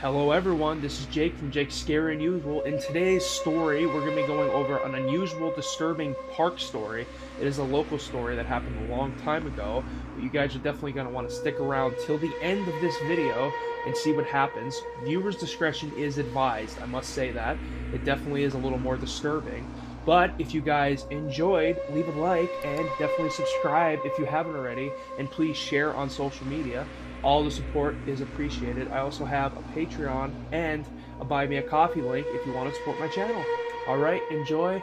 Hello everyone, this is Jake from Jake's Scary Unusual. In today's story, we're going to be going over an unusual, disturbing park story. It is a local story that happened a long time ago, but you guys are definitely going to want to stick around till the end of this video and see what happens. Viewers' discretion is advised, I must say that. It definitely is a little more disturbing. But if you guys enjoyed, leave a like and definitely subscribe if you haven't already, and please share on social media. All the support is appreciated. I also have a Patreon and a Buy Me a Coffee link if you want to support my channel. Alright, enjoy.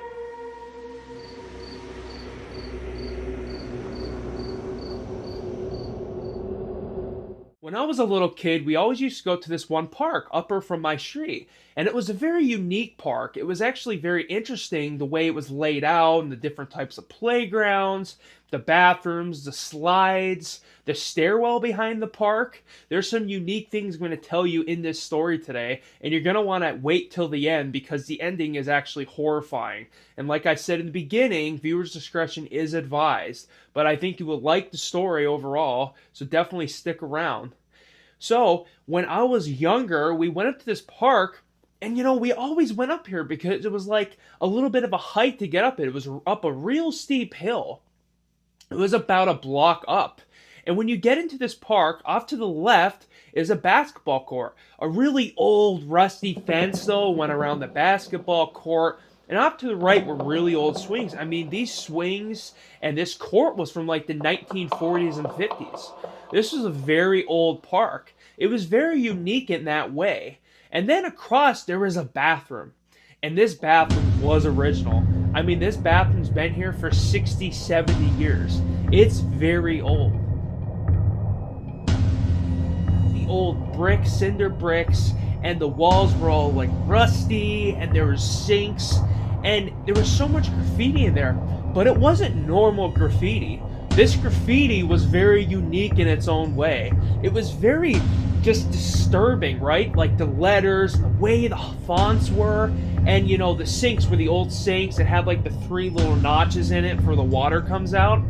When I was a little kid, we always used to go to this one park, upper from my street. And it was a very unique park. It was actually very interesting the way it was laid out and the different types of playgrounds, the bathrooms, the slides, the stairwell behind the park. There's some unique things I'm going to tell you in this story today, and you're going to want to wait till the end because the ending is actually horrifying. And like I said in the beginning, viewers' discretion is advised, but I think you will like the story overall, so definitely stick around. So, when I was younger, we went up to this park, and we always went up here because it was like a little bit of a hike to get up it. It was up a real steep hill. It was about a block up. And when you get into this park, off to the left is a basketball court. A really old, rusty fence, though, went around the basketball court. And off to the right were really old swings. I mean, these swings and this court was from like the 1940s and 50s. This was a very old park. It was very unique in that way. And then across, there was a bathroom. And this bathroom was original. I mean, this bathroom's been here for 60, 70 years. It's very old. The old brick, cinder bricks, and the walls were all like rusty, and there was sinks, and there was so much graffiti in there. But it wasn't normal graffiti. This graffiti was very unique in its own way. It was very just disturbing, right? Like the letters, the way the fonts were, and the sinks were the old sinks. It had like the 3 little notches in it for the water comes out,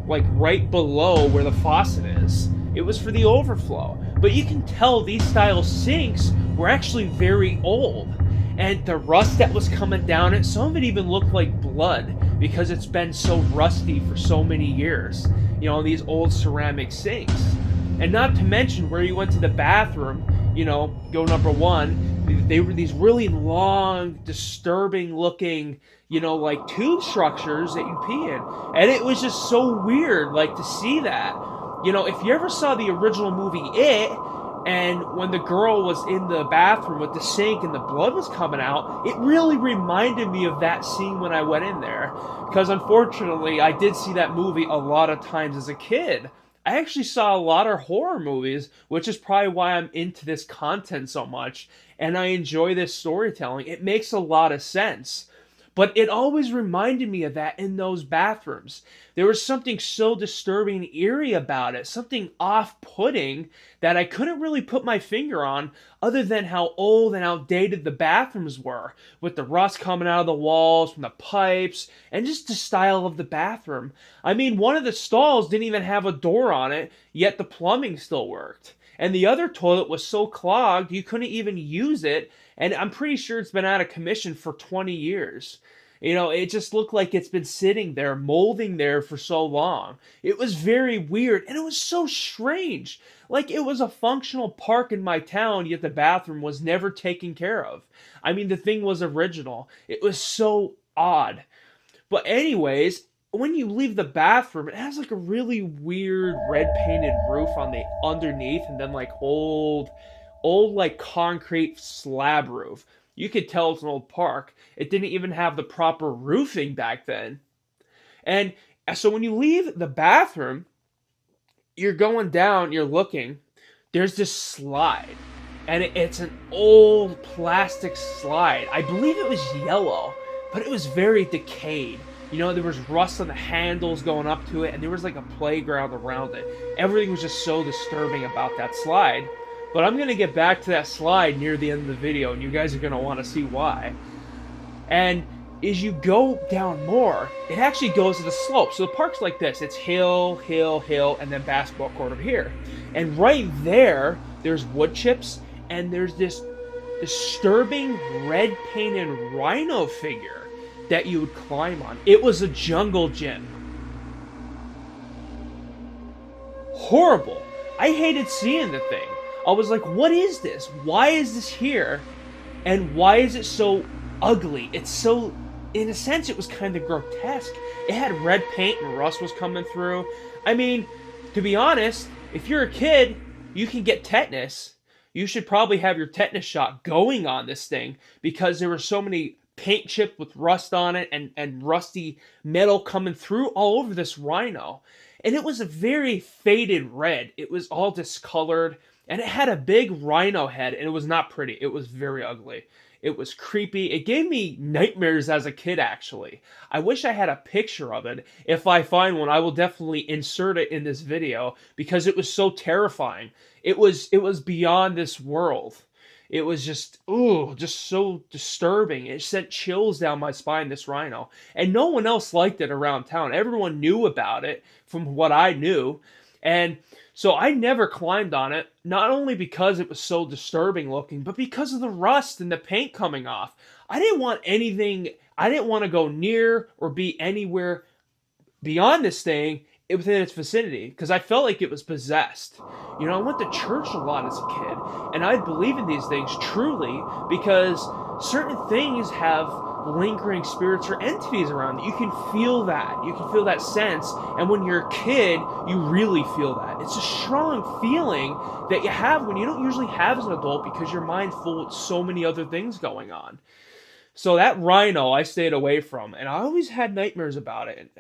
like right below where the faucet is. It was for the overflow. But you can tell these style sinks were actually very old. And the rust that was coming down it, some of it even looked like blood because it's been so rusty for so many years. These old ceramic sinks. And not to mention where you went to the bathroom, go number one, they were these really long, disturbing looking, like tube structures that you pee in. And it was just so weird, like, to see that. If you ever saw the original movie It, and when the girl was in the bathroom with the sink and the blood was coming out, it really reminded me of that scene when I went in there. Because unfortunately, I did see that movie a lot of times as a kid. I actually saw a lot of horror movies, which is probably why I'm into this content so much, and I enjoy this storytelling. It makes a lot of sense. But it always reminded me of that in those bathrooms. There was something so disturbing and eerie about it, something off-putting that I couldn't really put my finger on other than how old and outdated the bathrooms were, with the rust coming out of the walls from the pipes, and just the style of the bathroom. I mean, one of the stalls didn't even have a door on it, yet the plumbing still worked. And the other toilet was so clogged you couldn't even use it, and I'm pretty sure it's been out of commission for 20 years. It just looked like it's been sitting there, molding there for so long. It was very weird, and it was so strange. Like, it was a functional park in my town, yet the bathroom was never taken care of. I mean, the thing was original. It was so odd. But anyways, when you leave the bathroom, it has like a really weird red painted roof on the underneath, and then like old like concrete slab roof. You could tell it's an old park. It didn't even have the proper roofing back then. And so when you leave the bathroom, you're going down, you're looking, there's this slide. And it's an old plastic slide. I believe it was yellow, but it was very decayed. There was rust on the handles going up to it, and there was like a playground around it. Everything was just so disturbing about that slide. But I'm going to get back to that slide near the end of the video, and you guys are going to want to see why. And as you go down more, it actually goes to the slope. So the park's like this. It's hill, hill, hill, and then basketball court over here. And right there, there's wood chips and there's this disturbing red painted rhino figure that you would climb on. It was a jungle gym. Horrible. I hated seeing the thing. I was like, what is this? Why is this here? And why is it so ugly? It's so, in a sense, it was kind of grotesque. It had red paint and rust was coming through. I mean, to be honest, if you're a kid, you can get tetanus. You should probably have your tetanus shot going on this thing because there were so many paint chipped with rust on it and rusty metal coming through all over this rhino. And it was a very faded red. It was all discolored, and it had a big rhino head, and it was not pretty. It was very ugly. It was creepy. It gave me nightmares as a kid, actually. I wish I had a picture of it. If I find one, I will definitely insert it in this video because it was so terrifying. It was beyond this world. It was just so disturbing. It sent chills down my spine, this rhino. And no one else liked it around town. Everyone knew about it from what I knew. And so I never climbed on it, not only because it was so disturbing looking, but because of the rust and the paint coming off. I didn't want to go near or be anywhere beyond this thing within its vicinity because I felt like it was possessed. You know, I went to church a lot as a kid, and I believe in these things truly because certain things have lingering spirits or entities around you. You can feel that. You can feel that sense, and when you're a kid, you really feel that. It's a strong feeling that you have when you don't usually have as an adult because your mind's full with so many other things going on. So that rhino I stayed away from, and I always had nightmares about it.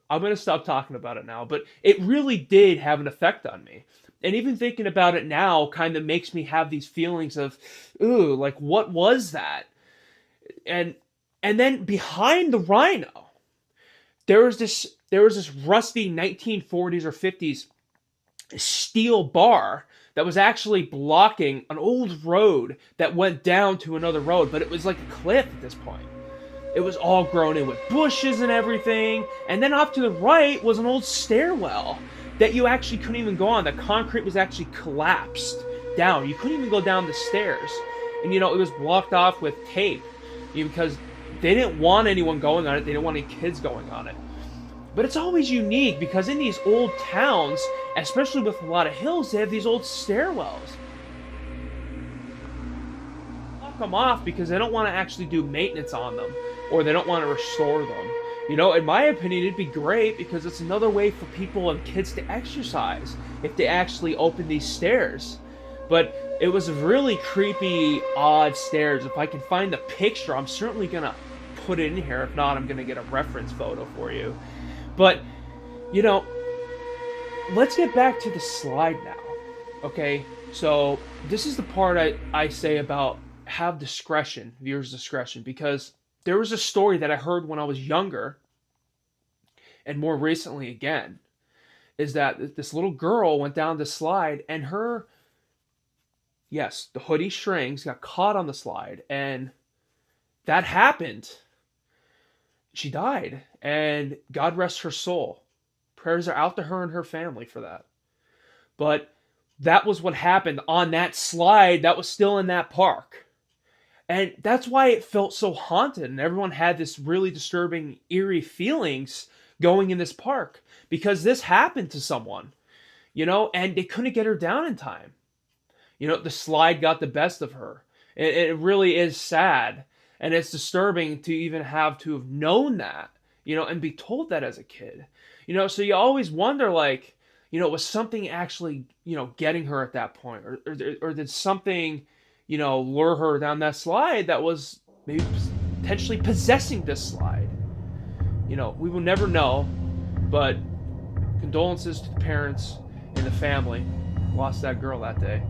I'm going to stop talking about it now, but it really did have an effect on me. And even thinking about it now kind of makes me have these feelings of, ooh, like what was that? And then behind the rhino, there was this rusty 1940s or 50s steel bar that was actually blocking an old road that went down to another road, but it was like a cliff at this point. It was all grown in with bushes and everything, and then off to the right was an old stairwell that you actually couldn't even go on. The concrete was actually collapsed down. You couldn't even go down the stairs. And it was blocked off with tape because they didn't want anyone going on it. They didn't want any kids going on it. But it's always unique because in these old towns, especially with a lot of hills, they have these old stairwells. Lock them off because they don't want to actually do maintenance on them or they don't want to restore them. In my opinion, it'd be great because it's another way for people and kids to exercise if they actually open these stairs. But it was really creepy, odd stairs. If I can find the picture, I'm certainly going to put it in here. If not, I'm going to get a reference photo for you. But, let's get back to the slide now. Okay, so this is the part I say about have discretion, viewers' discretion, because there was a story that I heard when I was younger, and more recently again, is that this little girl went down the slide and the hoodie strings got caught on the slide, and that happened. She died, and God rest her soul. Prayers are out to her and her family for that. But that was what happened on that slide that was still in that park. And that's why it felt so haunted, and everyone had this really disturbing, eerie feelings going in this park because this happened to someone, and they couldn't get her down in time. The slide got the best of her. It really is sad, and it's disturbing to even have to have known that, and be told that as a kid. So you always wonder, like, was something actually, getting her at that point, or did something, lure her down that slide that was maybe potentially possessing this slide? We will never know, but condolences to the parents and the family who lost that girl that day.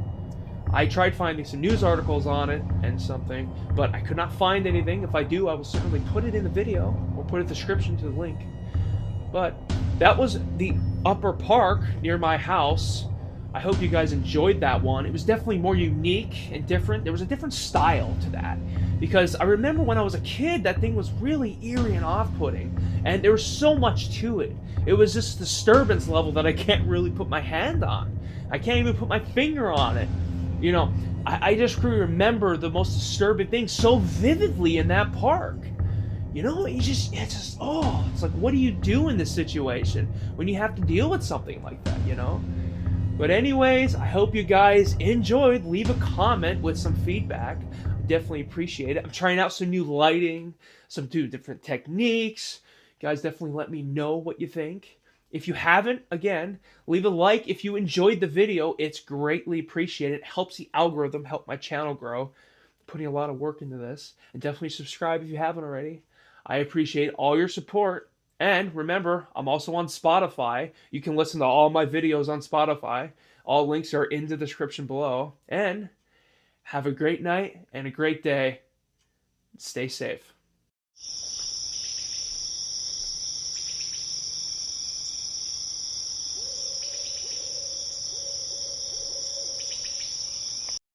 I tried finding some news articles on it and something, but I could not find anything. If I do, I will certainly put it in the video or put a description to the link. But that was the upper park near my house. I hope you guys enjoyed that one. It was definitely more unique and different. There was a different style to that. Because I remember when I was a kid, that thing was really eerie and off-putting. And there was so much to it. It was this disturbance level that I can't really put my hand on. I can't even put my finger on it. You know, I just remember the most disturbing thing so vividly in that park. You know, it's like, what do you do in this situation when you have to deal with something like that, you know? But anyways, I hope you guys enjoyed. Leave a comment with some feedback. Definitely appreciate it. I'm trying out some new lighting, some different techniques. You guys, definitely let me know what you think. If you haven't, again, leave a like if you enjoyed the video. It's greatly appreciated. It helps the algorithm, help my channel grow. Putting a lot of work into this. And definitely subscribe if you haven't already. I appreciate all your support. And remember, I'm also on Spotify. You can listen to all my videos on Spotify. All links are in the description below. And have a great night and a great day. Stay safe.